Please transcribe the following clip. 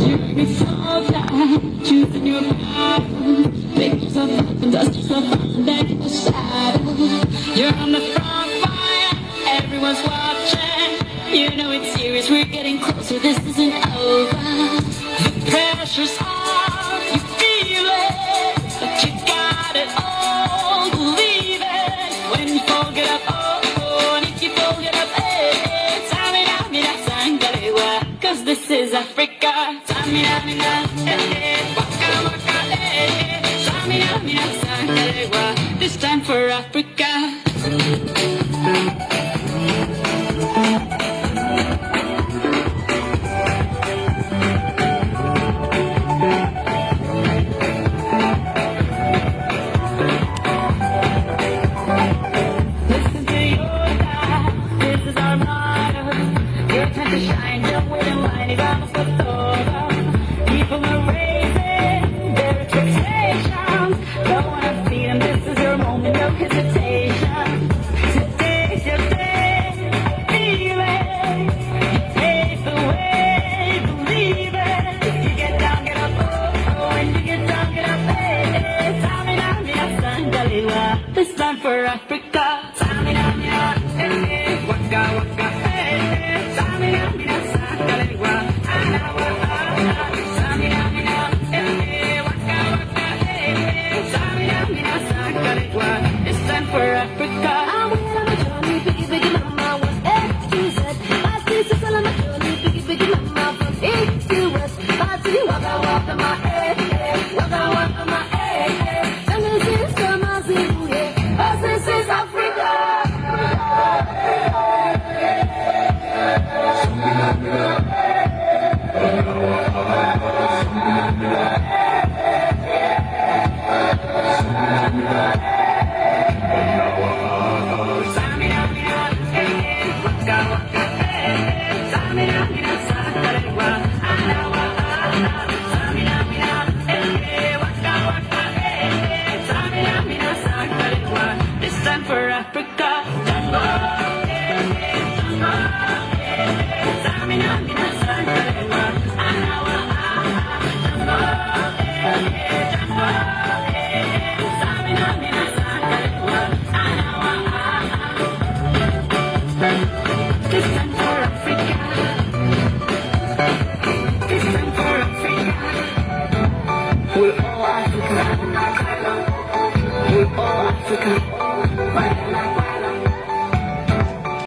You're so tired, choosing your battle. Pick yourself up and dust yourself off and then hit the saddle. You're on the front line, everyone's watching. You know it's serious, we're getting closer, this isn't over. The pressure's on, you feel it, but you got it all, believe it. When you fold it up, oh, and if you fold it up, eh, Samina, mina, sangalewa, cause this is Africa. Samina, mina, eh, waka, waka, eh, Samina, mina, sangalewa, this time for Africa. Shine, don't wait in line, it's almost over. People are raising their expectations. Don't wanna see them, this is your moment, no hesitation. Today's your day, feel it. You pave the way, believe it. If you get down, get up, oh, when you get down, get up, hey. Samina, mina, sangalewa, this time for Africa. Samina, mina, hey, waka, waka, hey. It's time for Africa. I'm on a journey, biggie, biggie, mama, was A to Z. My sister's on a journey, biggie, biggie, mama, from east to west. My city, waka, waka, my waka, waka, my and this is the Mazibu, yeah. This is Africa. It's time for Africa. It's time for Africa. It's time for Africa. We're all Africa. We're all Africa.